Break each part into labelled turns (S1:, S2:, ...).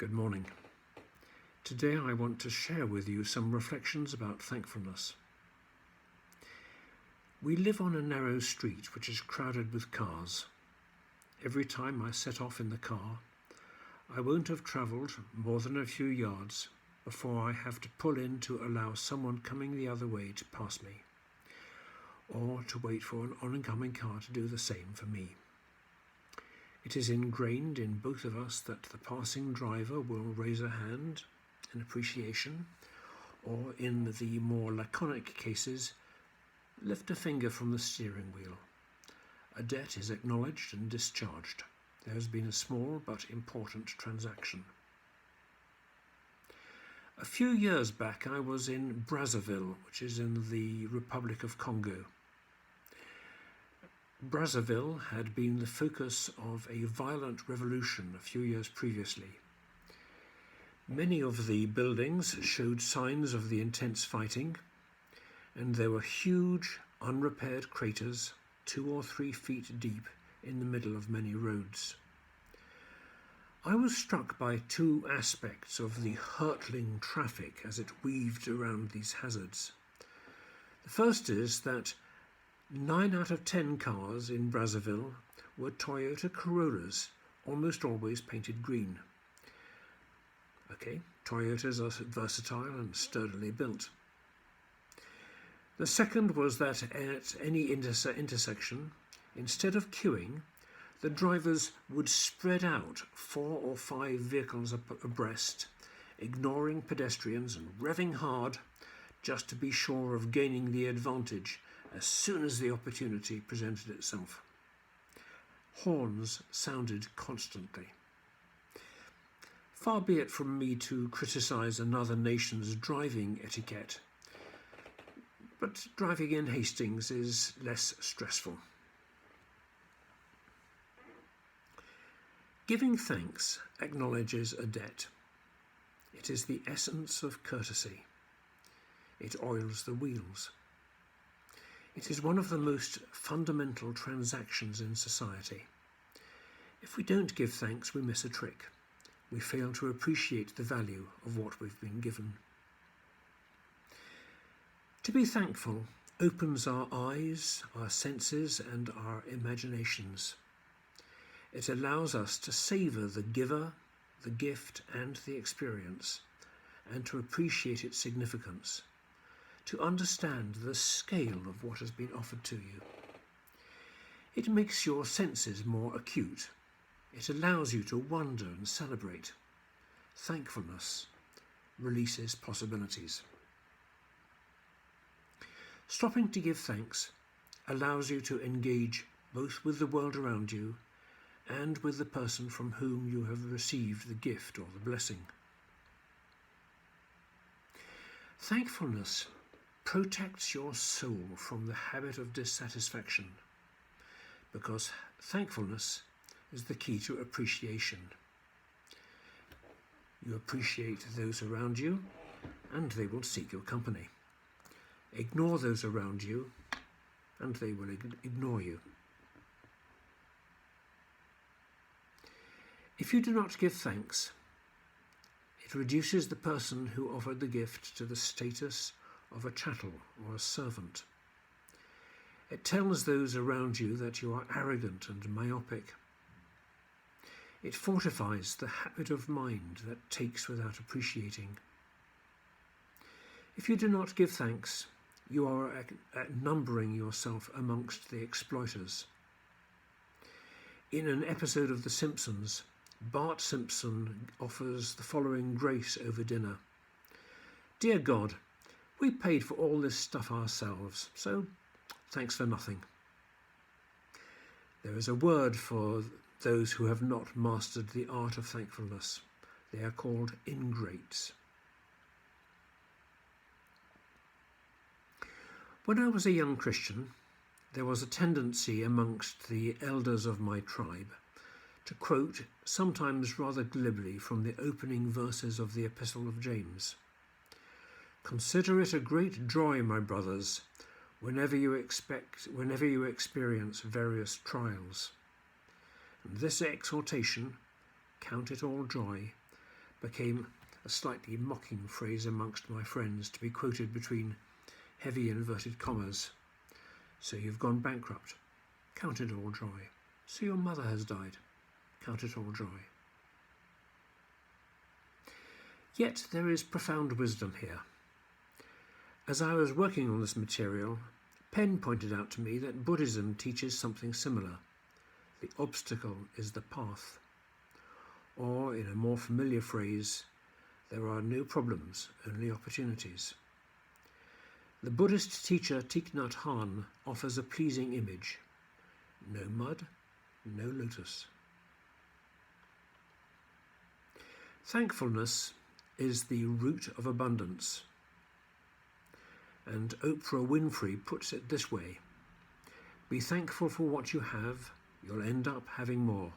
S1: Good morning. Today I want to share with you some reflections about thankfulness. We live on a narrow street which is crowded with cars. Every time I set off in the car, I won't have travelled more than a few yards before I have to pull in to allow someone coming the other way to pass me, or to wait for an oncoming car to do the same for me. It is ingrained in both of us that the passing driver will raise a hand in appreciation, or in the more laconic cases, lift a finger from the steering wheel. A debt is acknowledged and discharged. There has been a small but important transaction. A few years back I was in Brazzaville, which is in the Republic of Congo. Brazzaville had been the focus of a violent revolution a few years previously. Many of the buildings showed signs of the intense fighting, and there were huge, unrepaired craters 2 or 3 feet deep in the middle of many roads. I was struck by 2 aspects of the hurtling traffic as it weaved around these hazards. The first is that 9 out of 10 cars in Brazzaville were Toyota Corollas, almost always painted green. Okay, Toyotas are versatile and sturdily built. The second was that at any intersection, instead of queuing, the drivers would spread out 4 or 5 vehicles abreast, ignoring pedestrians and revving hard just to be sure of gaining the advantage as soon as the opportunity presented itself. Horns sounded constantly. Far be it from me to criticise another nation's driving etiquette, but driving in Hastings is less stressful. Giving thanks acknowledges a debt. It is the essence of courtesy. It oils the wheels. It is one of the most fundamental transactions in society. If we don't give thanks, we miss a trick. We fail to appreciate the value of what we've been given. To be thankful opens our eyes, our senses, and our imaginations. It allows us to savour the giver, the gift, and the experience, and to appreciate its significance, to understand the scale of what has been offered to you. It makes your senses more acute. It allows you to wonder and celebrate. Thankfulness releases possibilities. Stopping to give thanks allows you to engage both with the world around you and with the person from whom you have received the gift or the blessing. Thankfulness protects your soul from the habit of dissatisfaction, because thankfulness is the key to appreciation. You appreciate those around you, and they will seek your company. Ignore those around you, and they will ignore you. If you do not give thanks, it reduces the person who offered the gift to the status of a chattel or a servant. It tells those around you that you are arrogant and myopic. It fortifies the habit of mind that takes without appreciating. If you do not give thanks, you are numbering yourself amongst the exploiters. In an episode of The Simpsons, Bart Simpson offers the following grace over dinner. "Dear God, we paid for all this stuff ourselves, so thanks for nothing." There is a word for those who have not mastered the art of thankfulness. They are called ingrates. When I was a young Christian, there was a tendency amongst the elders of my tribe to quote, sometimes rather glibly, from the opening verses of the Epistle of James. "Consider it a great joy, my brothers, whenever you experience various trials. And this exhortation, count it all joy, became a slightly mocking phrase amongst my friends to be quoted between heavy inverted commas. So you've gone bankrupt. Count it all joy. So your mother has died. Count it all joy. Yet there is profound wisdom here. As I was working on this material, Penn pointed out to me that Buddhism teaches something similar. The obstacle is the path. Or, in a more familiar phrase, there are no problems, only opportunities. The Buddhist teacher Thich Nhat Hanh offers a pleasing image. No mud, no lotus. Thankfulness is the root of abundance. And Oprah Winfrey puts it this way: be thankful for what you have, you'll end up having more.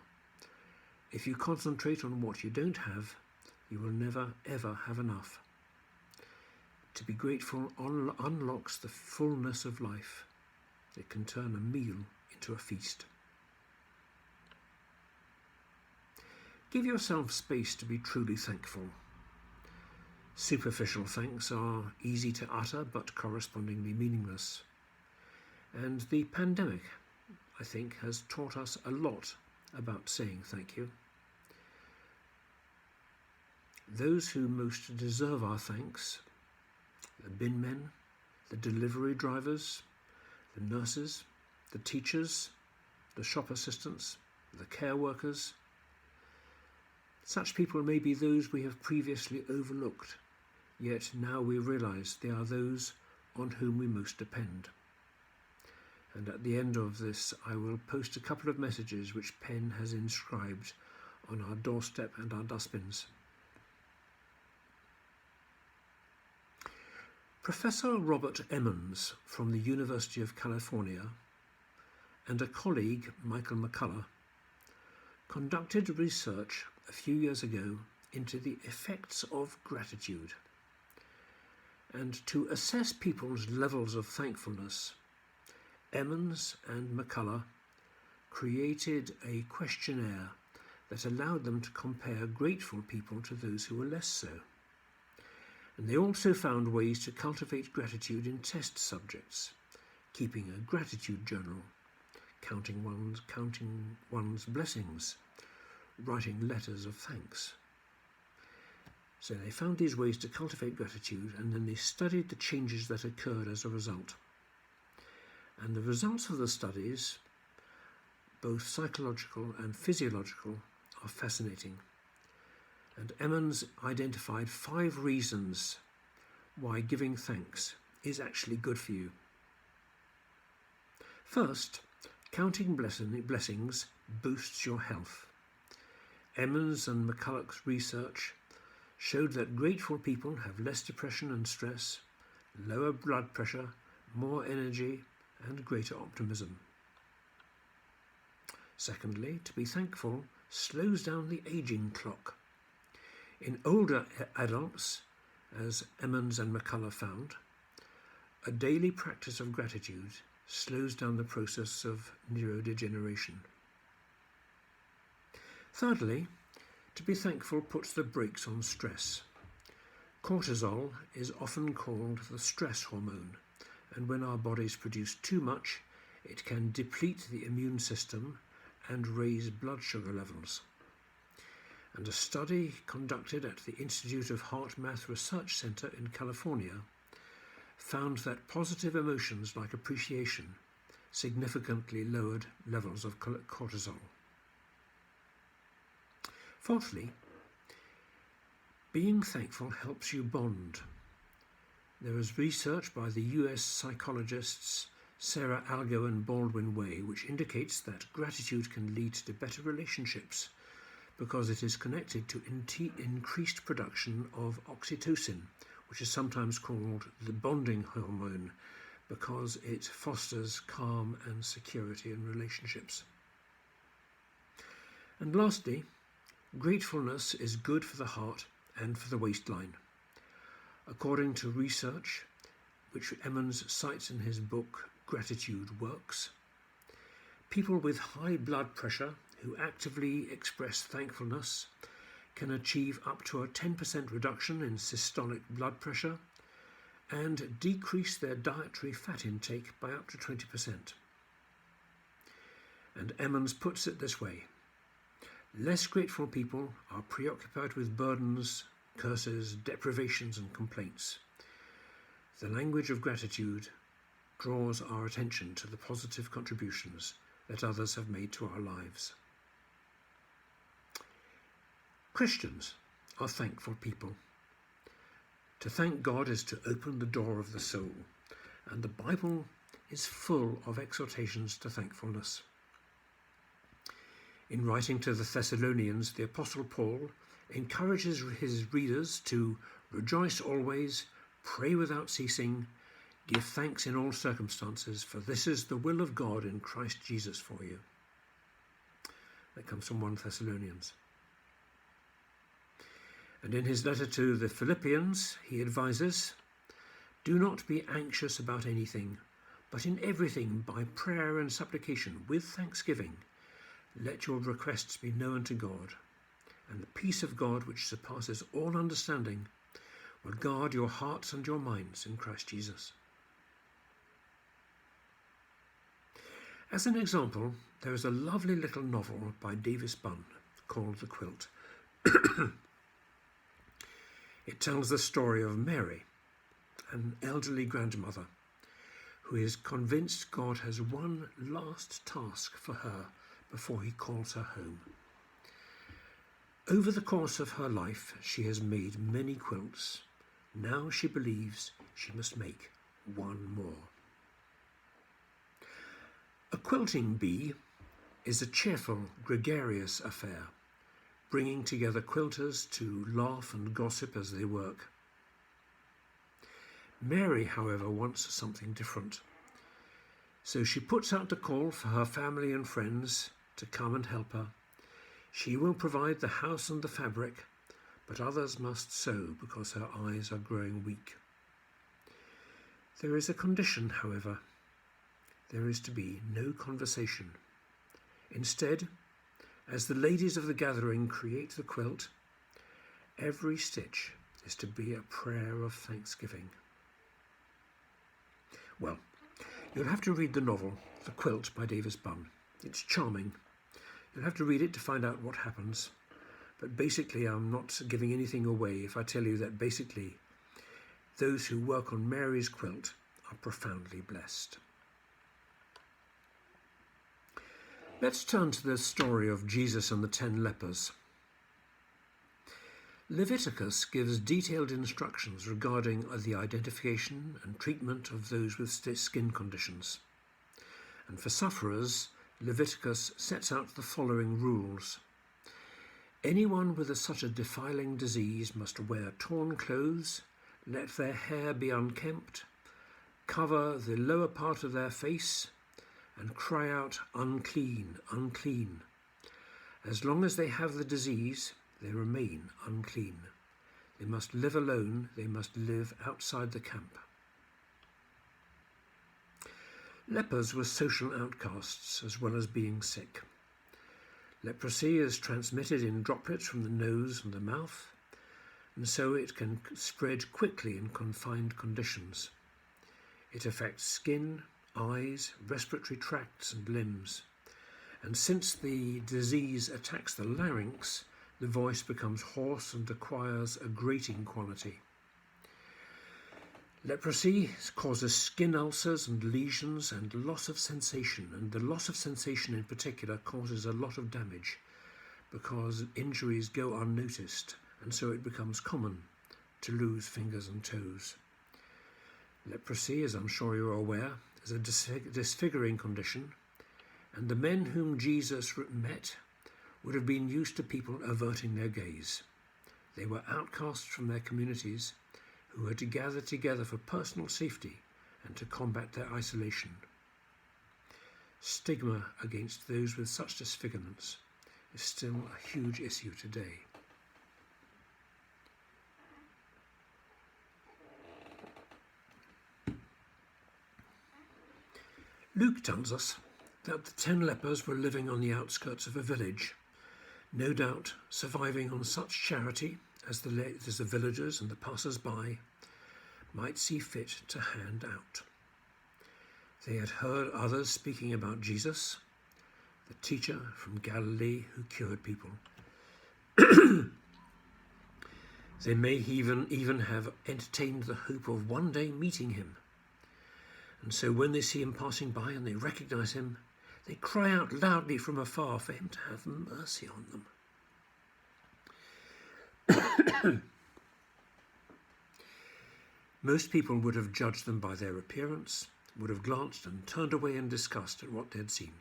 S1: If you concentrate on what you don't have, you will never ever have enough. To be grateful unlocks the fullness of life. It can turn a meal into a feast. Give yourself space to be truly thankful. Superficial thanks are easy to utter but correspondingly meaningless. And the pandemic, I think, has taught us a lot about saying thank you. Those who most deserve our thanks, the bin men, the delivery drivers, the nurses, the teachers, the shop assistants, the care workers. Such people may be those we have previously overlooked, yet now we realise they are those on whom we most depend. And at the end of this, I will post a couple of messages which Penn has inscribed on our doorstep and our dustbins. Professor Robert Emmons from the University of California and a colleague, Michael McCullough, conducted research a few years ago into the effects of gratitude. And to assess people's levels of thankfulness, Emmons and McCullough created a questionnaire that allowed them to compare grateful people to those who were less so. And they also found ways to cultivate gratitude in test subjects, keeping a gratitude journal, counting one's blessings, writing letters of thanks. So they found these ways to cultivate gratitude, and then they studied the changes that occurred as a result. And the results of the studies, both psychological and physiological, are fascinating. And Emmons identified 5 reasons why giving thanks is actually good for you. First, counting blessings boosts your health. Emmons and McCullough's research showed that grateful people have less depression and stress, lower blood pressure, more energy, and greater optimism. Secondly, to be thankful slows down the aging clock. In older adults, as Emmons and McCullough found, a daily practice of gratitude slows down the process of neurodegeneration. Thirdly, to be thankful puts the brakes on stress. Cortisol is often called the stress hormone, and when our bodies produce too much, it can deplete the immune system and raise blood sugar levels. And a study conducted at the Institute of HeartMath Research Center in California found that positive emotions like appreciation significantly lowered levels of cortisol. Fourthly, being thankful helps you bond. There is research by the US psychologists Sarah Algo and Baldwin Way which indicates that gratitude can lead to better relationships because it is connected to increased production of oxytocin, which is sometimes called the bonding hormone because it fosters calm and security in relationships. And lastly, gratefulness is good for the heart and for the waistline. According to research, which Emmons cites in his book Gratitude Works, people with high blood pressure who actively express thankfulness can achieve up to a 10% reduction in systolic blood pressure and decrease their dietary fat intake by up to 20%. And Emmons puts it this way: less grateful people are preoccupied with burdens, curses, deprivations and complaints. The language of gratitude draws our attention to the positive contributions that others have made to our lives. Christians are thankful people. To thank God is to open the door of the soul, and the Bible is full of exhortations to thankfulness. In writing to the Thessalonians, the Apostle Paul encourages his readers to rejoice always, pray without ceasing, give thanks in all circumstances, for this is the will of God in Christ Jesus for you. That comes from 1 Thessalonians. And in his letter to the Philippians, he advises, do not be anxious about anything, but in everything by prayer and supplication with thanksgiving, let your requests be known to God, and the peace of God which surpasses all understanding will guard your hearts and your minds in Christ Jesus. As an example, there is a lovely little novel by Davis Bunn called The Quilt. It tells the story of Mary, an elderly grandmother, who is convinced God has one last task for her before he calls her home. Over the course of her life, she has made many quilts. Now she believes she must make one more. A quilting bee is a cheerful, gregarious affair, bringing together quilters to laugh and gossip as they work. Mary, however, wants something different. So she puts out the call for her family and friends to come and help her. She will provide the house and the fabric, but others must sew because her eyes are growing weak. There is a condition, however. There is to be no conversation. Instead, as the ladies of the gathering create the quilt, every stitch is to be a prayer of thanksgiving. Well, you'll have to read the novel, The Quilt by Davis Bunn. It's charming. You'll have to read it to find out what happens. But basically, I'm not giving anything away if I tell you that basically, those who work on Mary's quilt are profoundly blessed. Let's turn to the story of Jesus and the 10 lepers. Leviticus gives detailed instructions regarding the identification and treatment of those with skin conditions. And for sufferers, Leviticus sets out the following rules. Anyone with such a defiling disease must wear torn clothes, let their hair be unkempt, cover the lower part of their face, and cry out, unclean, unclean. As long as they have the disease, they remain unclean. They must live alone, they must live outside the camp. Lepers were social outcasts as well as being sick. Leprosy is transmitted in droplets from the nose and the mouth, and so it can spread quickly in confined conditions. It affects skin, eyes, respiratory tracts and limbs, and since the disease attacks the larynx, the voice becomes hoarse and acquires a grating quality. Leprosy causes skin ulcers and lesions and loss of sensation, and the loss of sensation in particular causes a lot of damage because injuries go unnoticed, and so it becomes common to lose fingers and toes. Leprosy, as I'm sure you're aware, is a disfiguring condition, and the men whom Jesus met would have been used to people averting their gaze. They were outcasts from their communities who had to gather together for personal safety and to combat their isolation. Stigma against those with such disfigurements is still a huge issue today. Luke tells us that the 10 lepers were living on the outskirts of a village, No doubt surviving on such charity as the villagers and the passers-by might see fit to hand out. They had heard others speaking about Jesus, the teacher from Galilee who cured people. They may even have entertained the hope of one day meeting him. And so when they see him passing by and they recognize him, they cry out loudly from afar for him to have mercy on them. Most people would have judged them by their appearance, would have glanced and turned away in disgust at what they'd seen.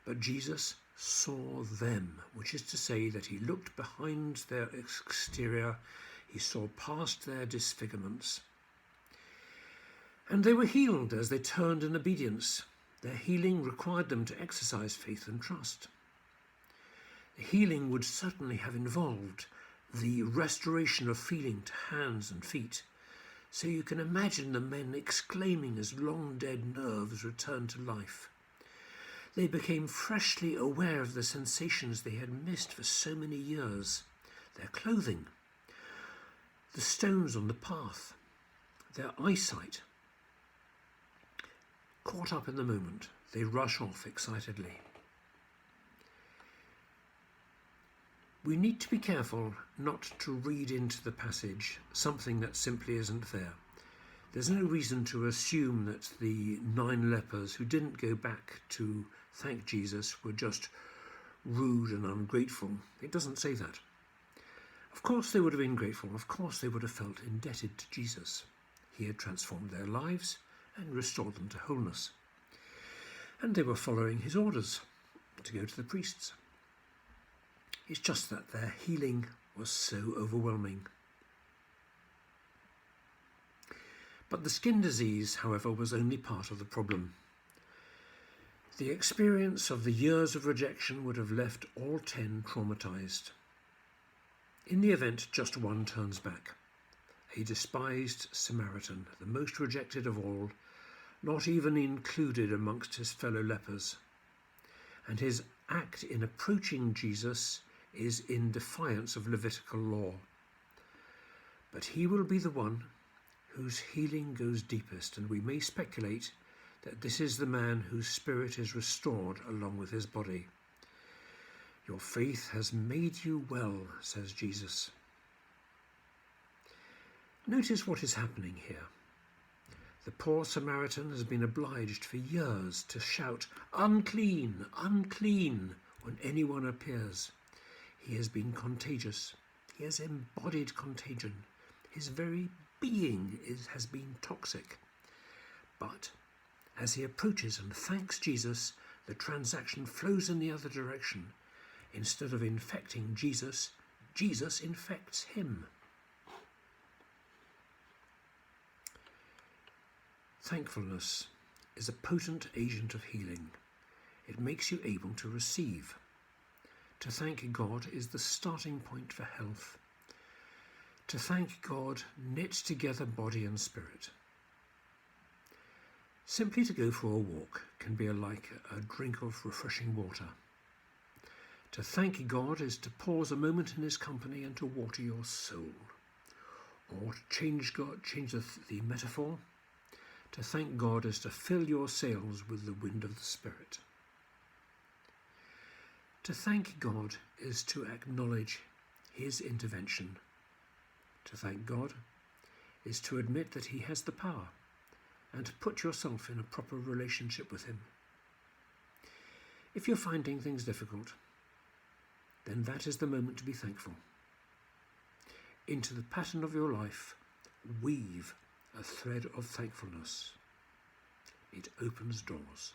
S1: But Jesus saw them, which is to say that he looked behind their exterior, he saw past their disfigurements. And they were healed as they turned in obedience. Their healing required them to exercise faith and trust. The healing would certainly have involved the restoration of feeling to hands and feet, so you can imagine the men exclaiming as long-dead nerves returned to life. They became freshly aware of the sensations they had missed for so many years, their clothing, the stones on the path, their eyesight. Caught up in the moment, they rush off excitedly. We need to be careful not to read into the passage something that simply isn't there. There's no reason to assume that the 9 lepers who didn't go back to thank Jesus were just rude and ungrateful. It doesn't say that. Of course they would have been grateful. Of course they would have felt indebted to Jesus. He had transformed their lives and restored them to wholeness. And they were following his orders to go to the priests. It's just that their healing was so overwhelming. But the skin disease, however, was only part of the problem. The experience of the years of rejection would have left all 10 traumatized. In the event, just one turns back. A despised Samaritan, the most rejected of all, not even included amongst his fellow lepers. And his act in approaching Jesus is in defiance of Levitical law. But he will be the one whose healing goes deepest, and we may speculate that this is the man whose spirit is restored along with his body. Your faith has made you well, says Jesus. Notice what is happening here. The poor Samaritan has been obliged for years to shout, "Unclean, unclean," when anyone appears. He has been contagious. He has embodied contagion. His very being has been toxic. But as he approaches and thanks Jesus, the transaction flows in the other direction. Instead of infecting Jesus, Jesus infects him. Thankfulness is a potent agent of healing. It makes you able to receive. To thank God is the starting point for health. To thank God knits together body and spirit. Simply to go for a walk can be like a drink of refreshing water. To thank God is to pause a moment in his company and to water your soul. Or to change the metaphor, to thank God is to fill your sails with the wind of the Spirit. To thank God is to acknowledge his intervention. To thank God is to admit that he has the power and to put yourself in a proper relationship with him. If you're finding things difficult, then that is the moment to be thankful. Into the pattern of your life, weave a thread of thankfulness. It opens doors.